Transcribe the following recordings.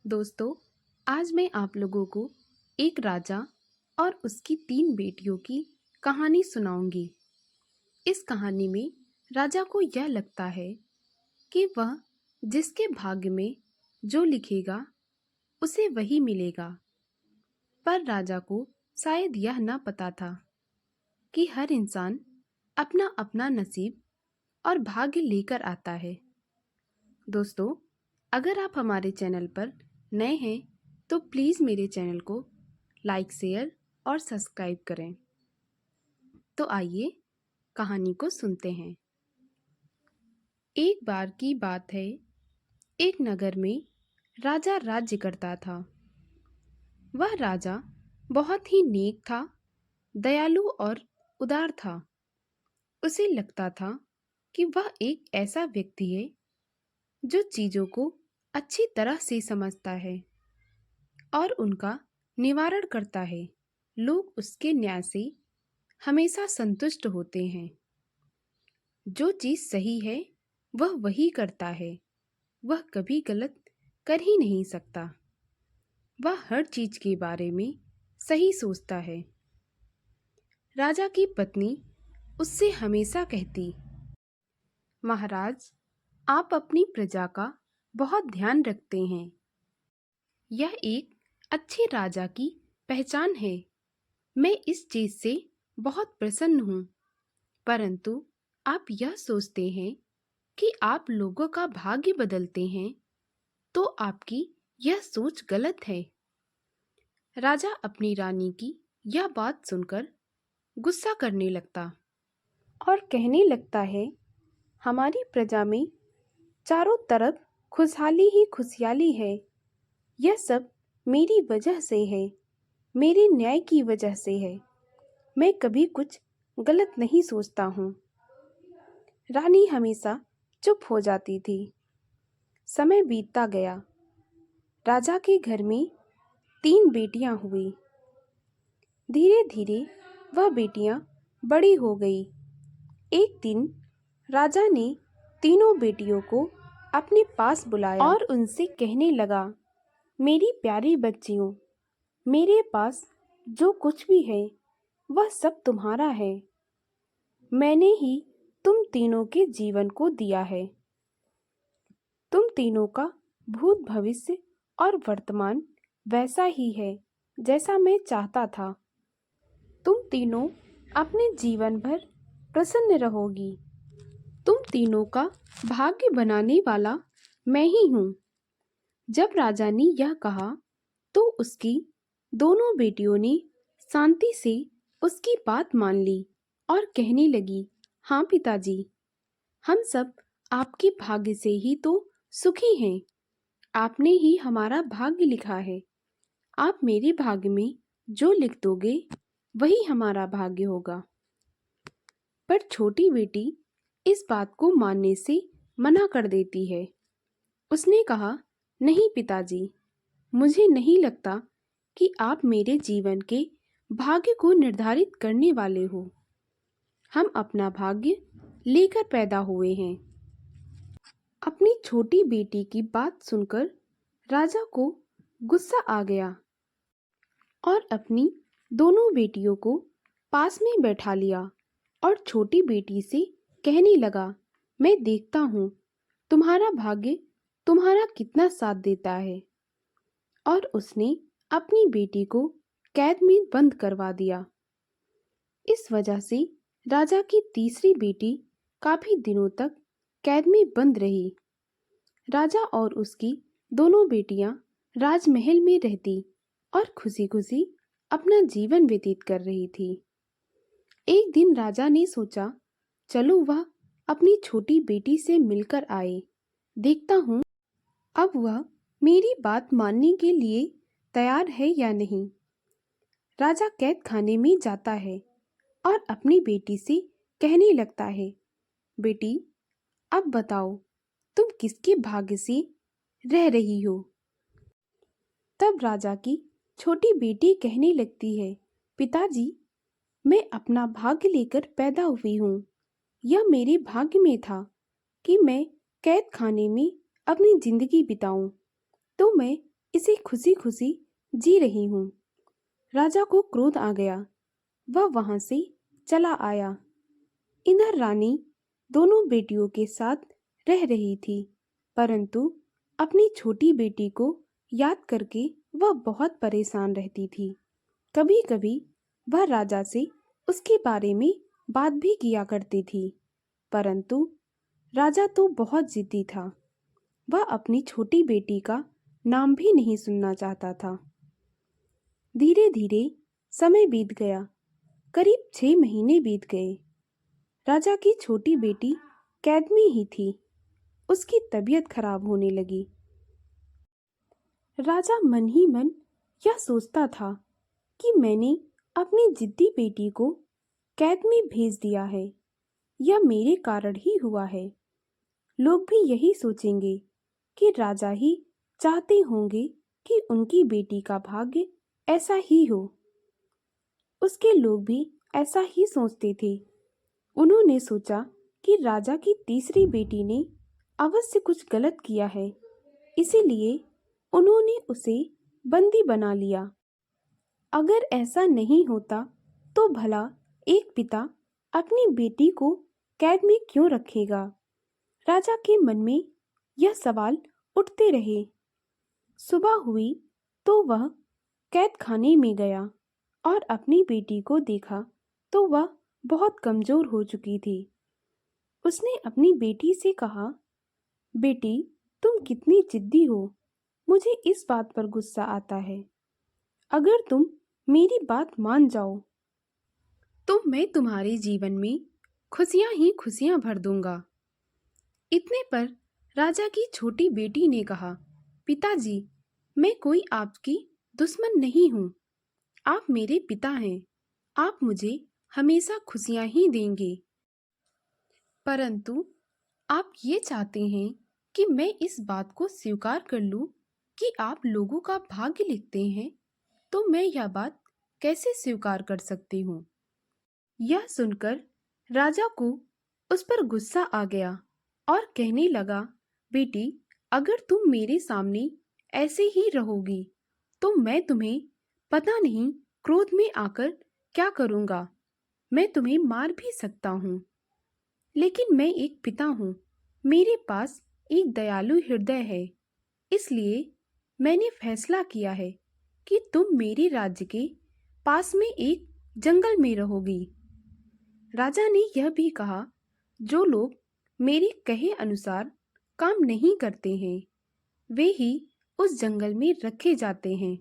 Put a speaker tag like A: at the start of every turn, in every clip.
A: दोस्तों, आज मैं आप लोगों को एक राजा और उसकी 3 बेटियों की कहानी सुनाऊंगी। इस कहानी में राजा को यह लगता है कि वह जिसके भाग्य में जो लिखेगा उसे वही मिलेगा। पर राजा को शायद यह न पता था कि हर इंसान अपना अपना नसीब और भाग्य लेकर आता है। दोस्तों, अगर आप हमारे चैनल पर नए हैं तो प्लीज़ मेरे चैनल को लाइक, शेयर और सब्सक्राइब करें। तो आइए कहानी को सुनते हैं। एक बार की बात है, एक नगर में राजा राज्य करता था। वह राजा बहुत ही नेक था, दयालु और उदार था। उसे लगता था कि वह एक ऐसा व्यक्ति है जो चीज़ों को अच्छी तरह से समझता है और उनका निवारण करता है। लोग उसके न्याय से हमेशा संतुष्ट होते हैं। जो चीज़ सही है वह वही करता है। वह कभी गलत कर ही नहीं सकता। वह हर चीज़ के बारे में सही सोचता है। राजा की पत्नी उससे हमेशा कहती, महाराज, आप अपनी प्रजा का बहुत ध्यान रखते हैं। यह एक अच्छे राजा की पहचान है। मैं इस चीज़ से बहुत प्रसन्न हूँ। परंतु आप यह सोचते हैं कि आप लोगों का भाग्य बदलते हैं, तो आपकी यह सोच गलत है। राजा अपनी रानी की यह बात सुनकर गुस्सा करने लगता और कहने लगता है, हमारी प्रजा में चारों तरफ खुशहाली ही खुशहाली है। यह सब मेरी वजह से है, मेरे न्याय की वजह से है। मैं कभी कुछ गलत नहीं सोचता हूँ। रानी हमेशा चुप हो जाती थी। समय बीतता गया। राजा के घर में 3 बेटियां हुई। धीरे धीरे वह बेटियां बड़ी हो गई। एक दिन राजा ने तीनों बेटियों को अपने पास बुलाया और उनसे कहने लगा, मेरी प्यारी बच्चियों, मेरे पास जो कुछ भी है वह सब तुम्हारा है। मैंने ही तुम तीनों के जीवन को दिया है। तुम तीनों का भूत, भविष्य और वर्तमान वैसा ही है जैसा मैं चाहता था। तुम तीनों अपने जीवन भर प्रसन्न रहोगी। तुम तीनों का भाग्य बनाने वाला मैं ही हूँ। जब राजा ने यह कहा तो उसकी दोनों बेटियों ने शांति से उसकी बात मान ली और कहने लगी, हाँ पिताजी, हम सब आपके भाग्य से ही तो सुखी हैं। आपने ही हमारा भाग्य लिखा है। आप मेरे भाग्य में जो लिख दोगे वही हमारा भाग्य होगा। पर छोटी बेटी इस बात को मानने से मना कर देती है। उसने कहा, नहीं पिताजी, मुझे नहीं लगता कि आप मेरे जीवन के भाग्य को निर्धारित करने वाले हो। हम अपना भाग्य लेकर पैदा हुए हैं। अपनी छोटी बेटी की बात सुनकर राजा को गुस्सा आ गया और अपनी दोनों बेटियों को पास में बैठा लिया और छोटी बेटी से कहने लगा, मैं देखता हूँ तुम्हारा भाग्य तुम्हारा कितना साथ देता है। और उसने अपनी बेटी को कैद में बंद करवा दिया। इस वजह से राजा की तीसरी बेटी काफी दिनों तक कैद में बंद रही। राजा और उसकी दोनों बेटियां राजमहल में रहती और खुशी खुशी अपना जीवन व्यतीत कर रही थी। एक दिन राजा ने सोचा, चलो वह अपनी छोटी बेटी से मिलकर आए। देखता हूँ अब वह मेरी बात मानने के लिए तैयार है या नहीं। राजा कैद खाने में जाता है और अपनी बेटी से कहने लगता है, बेटी, अब बताओ तुम किसके भाग्य से रह रही हो। तब राजा की छोटी बेटी कहने लगती है, पिताजी, मैं अपना भाग्य लेकर पैदा हुई हूँ। यह मेरे भाग्य में था कि मैं कैद खाने में अपनी जिंदगी बिताऊं, तो मैं इसे खुशी खुशी जी रही हूँ। राजा को क्रोध आ गया। वह वहां से चला आया। इधर रानी दोनों बेटियों के साथ रह रही थी, परंतु अपनी छोटी बेटी को याद करके वह बहुत परेशान रहती थी। कभी कभी वह राजा से उसके बारे में बात भी किया करती थी, परंतु राजा तो बहुत जिद्दी था। वह अपनी छोटी बेटी का नाम भी नहीं सुनना चाहता था। धीरे धीरे समय बीत गया। करीब 6 महीने बीत गए। राजा की छोटी बेटी कैद में ही थी। उसकी तबीयत खराब होने लगी। राजा मन ही मन यह सोचता था कि मैंने अपनी जिद्दी बेटी को कैद में भेज दिया है। यह मेरे कारण ही हुआ है। लोग भी यही सोचेंगे कि राजा ही चाहते होंगे कि उनकी बेटी का भाग्य ऐसा ही हो। उसके लोग भी ऐसा ही सोचते थे। उन्होंने सोचा कि राजा की तीसरी बेटी ने अवश्य कुछ गलत किया है, इसीलिए उन्होंने उसे बंदी बना लिया। अगर ऐसा नहीं होता तो भला एक पिता अपनी बेटी को कैद में क्यों रखेगा? राजा के मन में यह सवाल उठते रहे। सुबह हुई तो वह कैद खाने में गया और अपनी बेटी को देखा तो वह बहुत कमजोर हो चुकी थी। उसने अपनी बेटी से कहा, बेटी, तुम कितनी जिद्दी हो। मुझे इस बात पर गुस्सा आता है। अगर तुम मेरी बात मान जाओ तो मैं तुम्हारे जीवन में खुशियां ही खुशियां भर दूंगा। इतने पर राजा की छोटी बेटी ने कहा, पिताजी, मैं कोई आपकी दुश्मन नहीं हूँ। आप मेरे पिता हैं। आप मुझे हमेशा खुशियां ही देंगे। परंतु आप ये चाहते हैं कि मैं इस बात को स्वीकार कर लूं कि आप लोगों का भाग्य लिखते हैं, तो मैं यह बात कैसे स्वीकार कर सकती हूँ? यह सुनकर राजा को उस पर गुस्सा आ गया और कहने लगा, बेटी, अगर तुम मेरे सामने ऐसे ही रहोगी तो मैं तुम्हें पता नहीं क्रोध में आकर क्या करूँगा। मैं तुम्हें मार भी सकता हूँ। लेकिन मैं एक पिता हूँ। मेरे पास एक दयालु हृदय है। इसलिए मैंने फैसला किया है कि तुम मेरे राज्य के पास में एक जंगल में रहोगी। राजा ने यह भी कहा, जो लोग मेरे कहे अनुसार काम नहीं करते हैं, वे ही उस जंगल में रखे जाते हैं।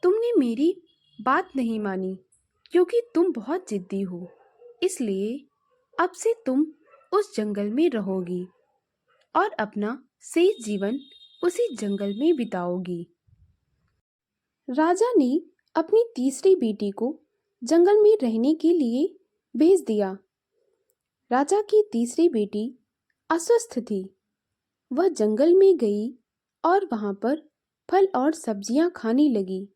A: तुमने मेरी बात नहीं मानी क्योंकि तुम बहुत जिद्दी हो, इसलिए अब से तुम उस जंगल में रहोगी और अपना शेष जीवन उसी जंगल में बिताओगी। राजा ने अपनी तीसरी बेटी को जंगल में रहने के लिए भेज दिया। राजा की तीसरी बेटी अस्वस्थ थी। वह जंगल में गई और वहां पर फल और सब्जियां खाने लगी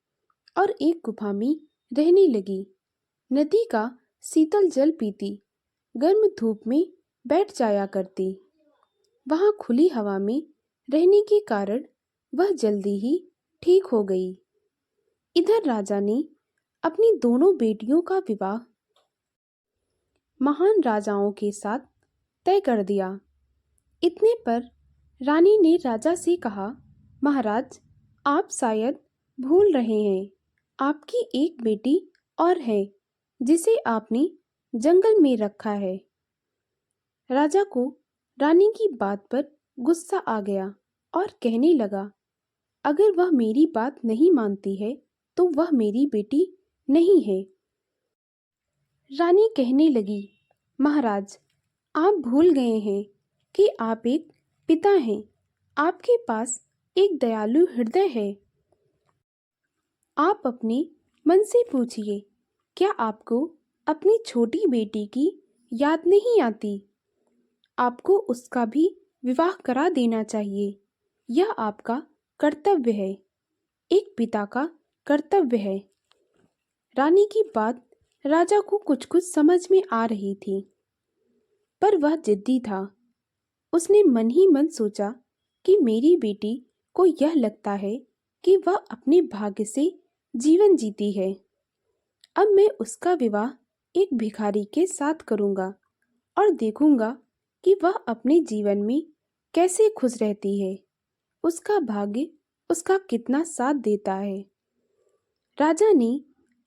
A: और एक गुफा में रहने लगी। नदी का शीतल जल पीती, गर्म धूप में बैठ जाया करती। वहां खुली हवा में रहने के कारण वह जल्दी ही ठीक हो गई। इधर राजा ने अपनी दोनों बेटियों का विवाह महान राजाओं के साथ तय कर दिया। इतने पर रानी ने राजा से कहा, महाराज, आप शायद भूल रहे हैं, आपकी एक बेटी और है जिसे आपने जंगल में रखा है। राजा को रानी की बात पर गुस्सा आ गया और कहने लगा, अगर वह मेरी बात नहीं मानती है तो वह मेरी बेटी नहीं है। रानी कहने लगी, महाराज, आप भूल गए हैं कि आप एक पिता हैं। आपके पास एक दयालु हृदय है। आप अपने मन से पूछिए, क्या आपको अपनी छोटी बेटी की याद नहीं आती? आपको उसका भी विवाह करा देना चाहिए। यह आपका कर्तव्य है, एक पिता का कर्तव्य है। रानी की बात राजा को कुछ कुछ समझ में आ रही थी, पर वह जिद्दी था। उसने मन ही मन सोचा कि मेरी बेटी को यह लगता है कि वह अपने भाग्य से जीवन जीती है। अब मैं उसका विवाह एक भिखारी के साथ करूंगा और देखूंगा कि वह अपने जीवन में कैसे खुश रहती है, उसका भाग्य उसका कितना साथ देता है। राजा ने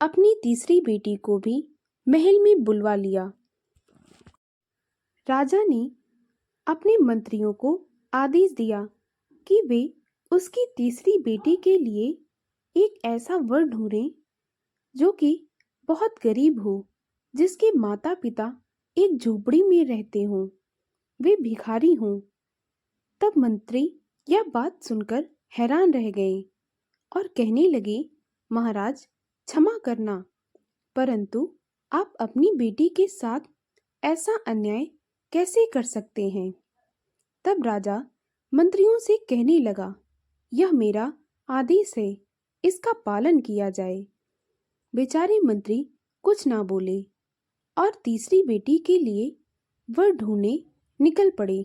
A: अपनी तीसरी बेटी को भी महल में बुलवा लिया। राजा ने अपने मंत्रियों को आदेश दिया कि वे उसकी तीसरी बेटी के लिए एक ऐसा वर ढूंढें जो कि बहुत गरीब हो, जिसके माता पिता एक झोपड़ी में रहते हों, वे भिखारी हों। तब मंत्री यह बात सुनकर हैरान रह गए और कहने लगे, महाराज क्षमा करना, परंतु आप अपनी बेटी के साथ ऐसा अन्याय कैसे कर सकते हैं। तब राजा मंत्रियों से कहने लगा, यह मेरा आदेश है, इसका पालन किया जाए। बेचारे मंत्री कुछ ना बोले और तीसरी बेटी के लिए वर ढूंढने निकल पड़े।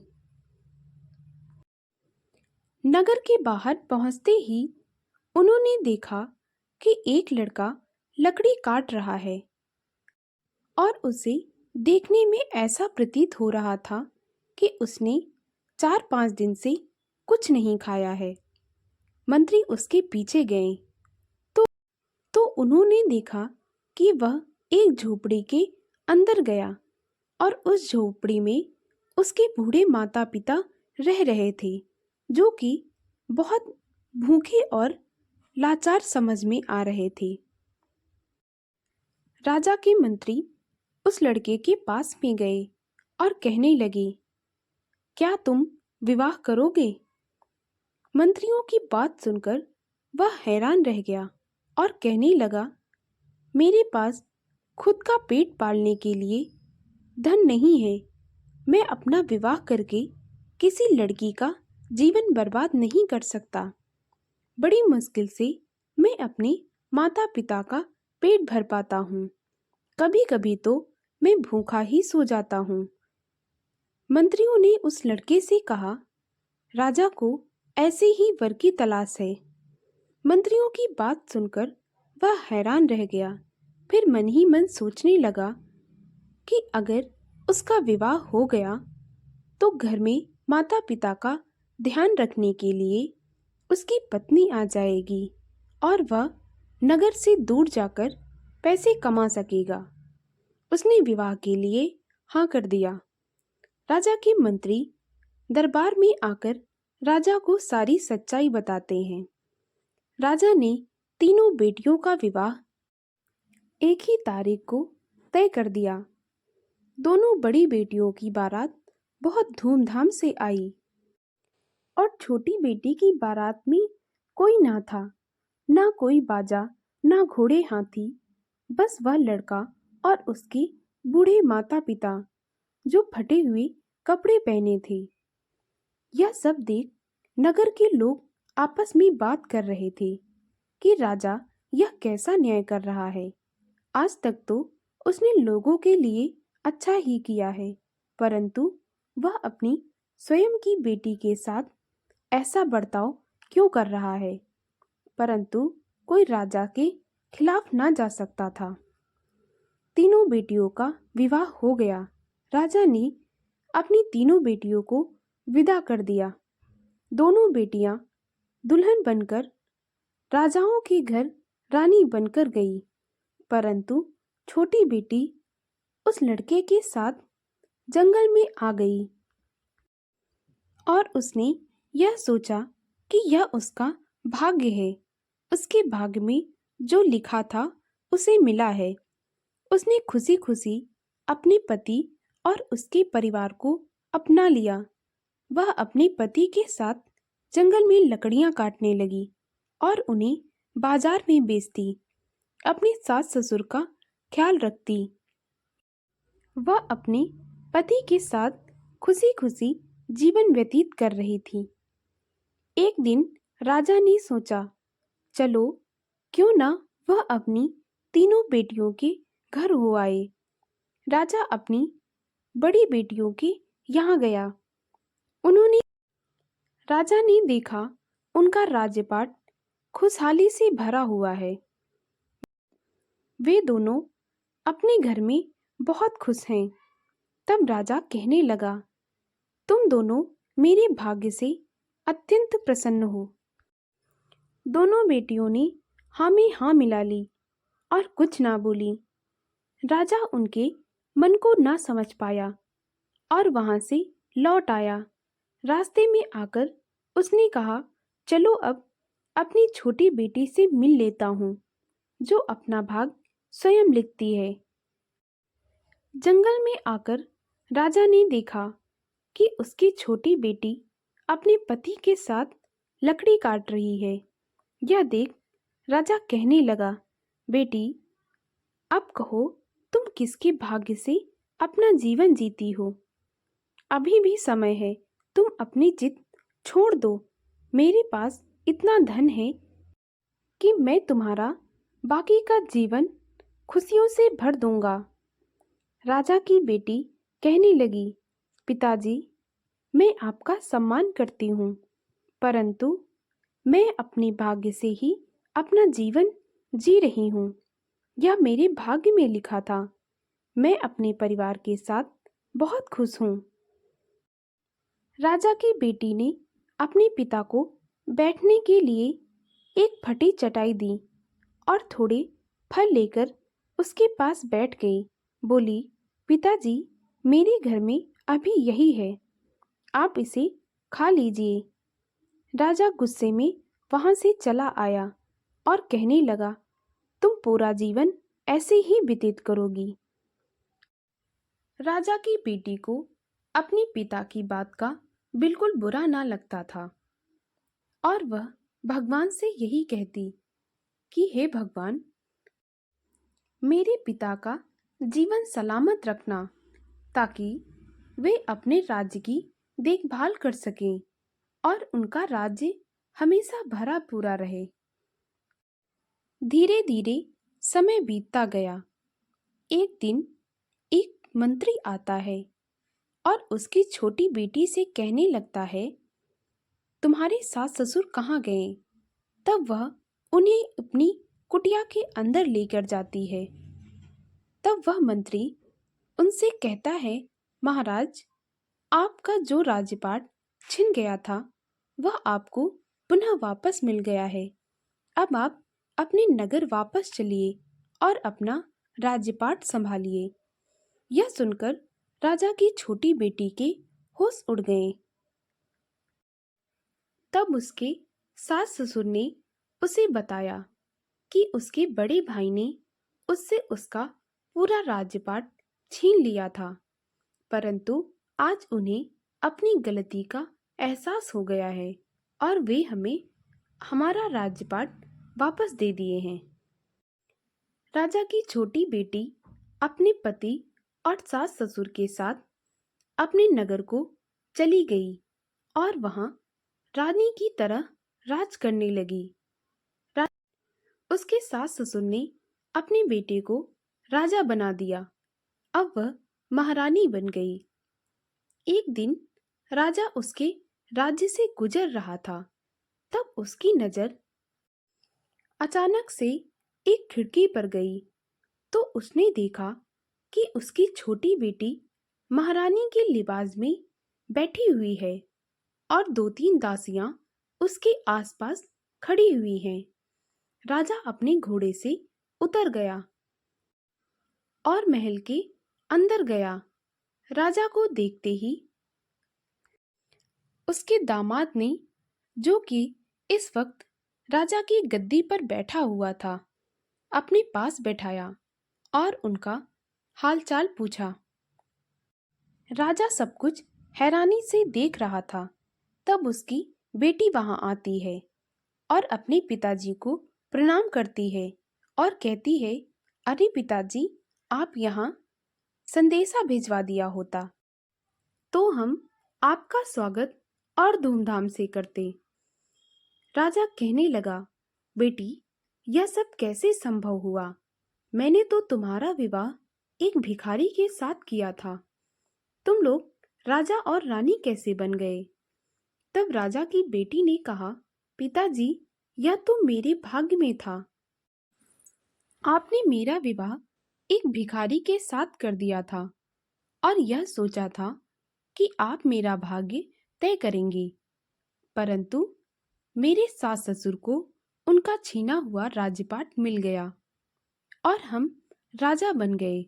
A: नगर के बाहर पहुंचते ही उन्होंने देखा कि एक लड़का लकड़ी काट रहा है और उसे देखने में ऐसा प्रतीत हो रहा था कि उसने 4-5 दिन से कुछ नहीं खाया है। मंत्री उसके पीछे गए तो उन्होंने देखा कि वह एक झोपड़ी के अंदर गया और उस झोपड़ी में उसके बूढ़े माता पिता रह रहे थे, जो कि बहुत भूखे और लाचार समझ में आ रहे थे। राजा के मंत्री उस लड़के के पास में गए और कहने लगे, क्या तुम विवाह करोगे। मंत्रियों की बात सुनकर वह हैरान रह गया और कहने लगा, मेरे पास खुद का पेट पालने के लिए धन नहीं है, मैं अपना विवाह करके किसी लड़की का जीवन बर्बाद नहीं कर सकता। बड़ी मुश्किल से मैं अपने माता पिता का पेट भर पाता हूँ, कभी कभी तो मैं भूखा ही सो जाता हूँ। मंत्रियों ने उस लड़के से कहा, राजा को ऐसे ही वर की तलाश है। मंत्रियों की बात सुनकर वह हैरान रह गया, फिर मन ही मन सोचने लगा कि अगर उसका विवाह हो गया तो घर में माता पिता का ध्यान रखने के लिए उसकी पत्नी आ जाएगी और वह नगर से दूर जाकर पैसे कमा सकेगा। उसने विवाह के लिए हाँ कर दिया। राजा के मंत्री दरबार में आकर राजा को सारी सच्चाई बताते हैं। राजा ने तीनों बेटियों का विवाह एक ही तारीख को तय कर दिया। दोनों बड़ी बेटियों की बारात बहुत धूमधाम से आई और छोटी बेटी की बारात में कोई ना था, ना कोई बाजा, ना घोड़े हाथी, बस वह लड़का और उसके बूढ़े माता पिता जो फटे हुए कपड़े पहने थे। यह सब देख नगर के लोग आपस में बात कर रहे थे कि राजा यह कैसा न्याय कर रहा है। आज तक तो उसने लोगों के लिए अच्छा ही किया है, परंतु वह अपनी स्वयं की बेटी के साथ ऐसा बर्ताव क्यों कर रहा है। परंतु कोई राजा के खिलाफ ना जा सकता था। तीनों बेटियों का विवाह हो गया। राजा ने अपनी तीनों बेटियों को विदा कर दिया। दोनों बेटियां दुल्हन बनकर राजाओं के घर रानी बनकर गई, परंतु छोटी बेटी उस लड़के के साथ जंगल में आ गई और उसने यह सोचा कि यह उसका भाग्य है, उसके भाग्य में जो लिखा था उसे मिला है। उसने खुशी खुशी अपने पति और उसके परिवार को अपना लिया। वह अपने पति के साथ जंगल में लकड़ियां काटने लगी और उन्हें बाजार में बेचती, अपने सास ससुर का ख्याल रखती। वह अपने पति के साथ खुशी खुशी जीवन व्यतीत कर रही थी। एक दिन राजा ने सोचा, चलो क्यों ना वह अपनी तीनों बेटियों के घर हो आए। राजा अपनी बड़ी बेटियों के यहाँ गया। राजा ने देखा उनका राज्यपाट खुशहाली से भरा हुआ है। वे दोनों अपने घर में बहुत खुश हैं। तब राजा कहने लगा, तुम दोनों मेरे भाग्य से अत्यंत प्रसन्न हो। दोनों बेटियों ने हाँ में हाँ मिला ली और कुछ ना बोली। राजा उनके मन को ना समझ पाया और वहां से लौट आया। रास्ते में आकर उसने कहा, चलो अब अपनी छोटी बेटी से मिल लेता हूँ, जो अपना भाग स्वयं लिखती है। जंगल में आकर राजा ने देखा कि उसकी छोटी बेटी अपने पति के साथ लकड़ी काट रही है। यह देख राजा कहने लगा, बेटी, अब कहो तुम किसके भाग्य से अपना जीवन जीती हो? अभी भी समय है, तुम अपनी जिद छोड़ दो। मेरे पास इतना धन है कि मैं तुम्हारा बाकी का जीवन खुशियों से भर दूंगा। राजा की बेटी कहने लगी, पिताजी, मैं आपका सम्मान करती हूँ, परंतु मैं अपने भाग्य से ही अपना जीवन जी रही हूँ। यह मेरे भाग्य में लिखा था। मैं अपने परिवार के साथ बहुत खुश हूँ। राजा की बेटी ने अपने पिता को बैठने के लिए एक फटी चटाई दी और थोड़े फल लेकर उसके पास बैठ गई। बोली, पिताजी, मेरे घर में अभी यही है, आप इसे खा लीजिए। राजा गुस्से में वहां से चला आया और कहने लगा, तुम पूरा जीवन ऐसे ही व्यतीत करोगी। राजा की बेटी को अपने पिता की बात का बिल्कुल बुरा ना लगता था और वह भगवान से यही कहती कि हे भगवान, मेरे पिता का जीवन सलामत रखना, ताकि वे अपने राज्य की देखभाल कर सकें और उनका राज्य हमेशा भरा पूरा रहे। धीरे धीरे समय बीतता गया। एक दिन एक मंत्री आता है और उसकी छोटी बेटी से कहने लगता है, तुम्हारे सास ससुर कहाँ गए? तब वह उन्हें अपनी कुटिया के अंदर लेकर जाती है। तब वह मंत्री उनसे कहता है, महाराज, आपका जो राज्यपाट छिन गया था वह आपको पुनः वापस मिल गया है। अब आप अपने नगर वापस चलिए और अपना राज्यपाट संभालिए। यह सुनकर राजा की छोटी बेटी के होश उड़ गए। तब उसके सास ससुर ने उसे बताया कि उसके बड़े भाई ने उससे उसका पूरा राज्यपाट छीन लिया था, परंतु आज उन्हें अपनी गलती का एहसास हो गया है और वे हमें हमारा राज्यपाट वापस दे दिए हैं। राजा की छोटी बेटी अपने पति और सास ससुर के साथ अपने नगर को चली गई और वहां रानी की तरह राज करने लगी। उसके सास ससुर ने अपने बेटे को राजा बना दिया। अब वह महारानी बन गई। एक दिन राजा उसके राज्य से गुजर रहा था। तब उसकी नजर अचानक से एक खिड़की पर गई तो उसने देखा कि उसकी छोटी बेटी महारानी के लिबास में बैठी हुई है और दो तीन दासियां उसके आसपास खड़ी हुई हैं। राजा अपने घोड़े से उतर गया और महल के अंदर गया। राजा को देखते ही उसके दामाद ने, जो कि इस वक्त राजा की गद्दी पर बैठा हुआ था, अपने पास बैठाया और उनका हालचाल पूछा। राजा सब कुछ हैरानी से देख रहा था। तब उसकी बेटी वहां आती है और अपने पिताजी को प्रणाम करती है और कहती है, अरे पिताजी, आप यहाँ संदेशा भिजवा दिया होता तो हम आपका स्वागत और धूमधाम से करते। राजा कहने लगा, बेटी, यह सब कैसे संभव हुआ? मैंने तो तुम्हारा विवाह एक भिखारी के साथ किया था। तुम लोग राजा और रानी कैसे बन गए? तब राजा की बेटी ने कहा, पिताजी, यह तो मेरे भाग्य में था। आपने मेरा विवाह एक भिखारी के साथ कर दिया था और यह सोचा था कि आप मेरा भाग्य तय करेंगे, परंतु मेरे सास ससुर को उनका छीना हुआ राज्यपाट मिल गया और हम राजा बन गए।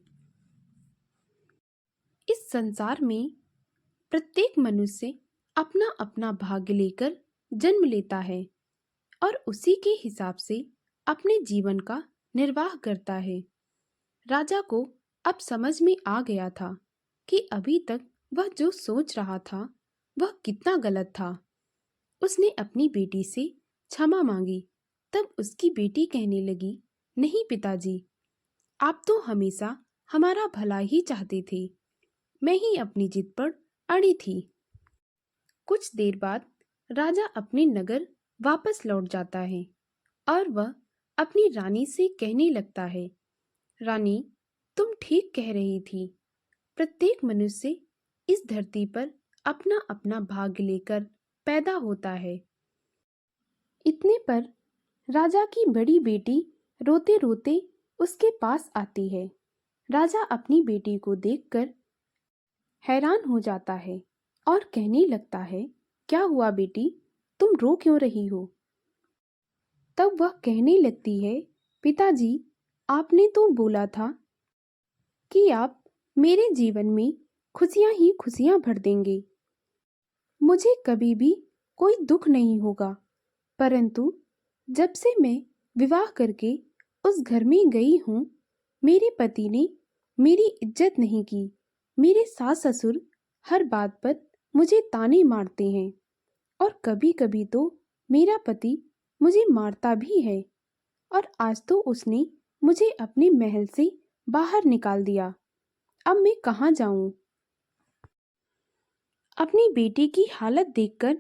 A: इस संसार में प्रत्येक मनुष्य अपना अपना भाग्य लेकर जन्म लेता है और उसी के हिसाब से अपने जीवन का निर्वाह करता है। राजा को अब समझ में आ गया था कि अभी तक वह जो सोच रहा था वह कितना गलत था। उसने अपनी बेटी से क्षमा मांगी। तब उसकी बेटी कहने लगी, नहीं पिताजी, आप तो हमेशा हमारा भला ही चाहते थे। मैं ही अपनी जिद पर अड़ी थी। कुछ देर बाद राजा अपने नगर वापस लौट जाता है और वह अपनी रानी से कहने लगता है, रानी, तुम ठीक कह रही थी। प्रत्येक मनुष्य इस धरती पर अपना अपना भाग्य लेकर पैदा होता है। इतने पर राजा की बड़ी बेटी रोते रोते उसके पास आती है। राजा अपनी बेटी को देखकर हैरान हो जाता है और कहने लगता है, क्या हुआ बेटी, तुम रो क्यों रही हो? तब वह कहने लगती है, पिताजी, आपने तो बोला था कि आप मेरे जीवन में खुशियां ही खुशियां भर देंगे। मुझे कभी भी कोई दुख नहीं होगा, परंतु जब से मैं विवाह करके उस घर में गई हूँ, मेरे पति ने मेरी इज्जत नहीं की। मेरे सास ससुर हर बात पर मुझे ताने मारते हैं और कभी कभी तो मेरा पति मुझे मारता भी है और आज तो उसने मुझे अपने महल से बाहर निकाल दिया। अब मैं कहाँ जाऊं? अपनी बेटी की हालत देखकर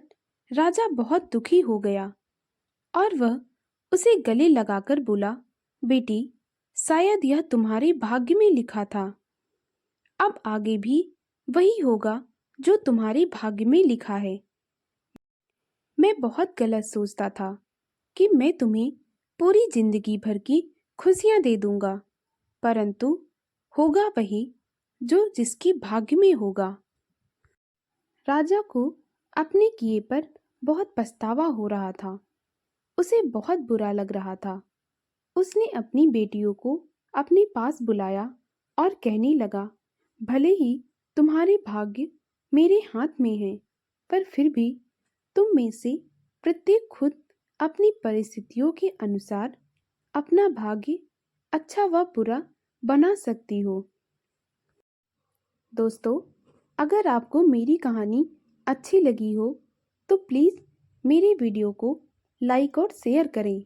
A: राजा बहुत दुखी हो गया और वह उसे गले लगाकर बोला, बेटी, शायद यह तुम्हारे भाग्य में लिखा था। अब आगे भी वही होगा जो तुम्हारे भाग्य में लिखा है। मैं बहुत गलत सोचता था कि मैं तुम्हें पूरी जिंदगी भर की खुशियां दे दूंगा, परंतु होगा वही जो जिसके भाग्य में होगा। राजा को अपने किए पर बहुत पछतावा हो रहा था। उसे बहुत बुरा लग रहा था। उसने अपनी बेटियों को अपने पास बुलाया और कहने लगा, भले ही तुम्हारे भाग्य मेरे हाथ में है, पर फिर भी तुम में से प्रत्येक खुद अपनी परिस्थितियों के अनुसार अपना भाग्य अच्छा व बुरा बना सकती हो। दोस्तों, अगर आपको मेरी कहानी अच्छी लगी हो तो प्लीज़ मेरे वीडियो को लाइक और शेयर करें।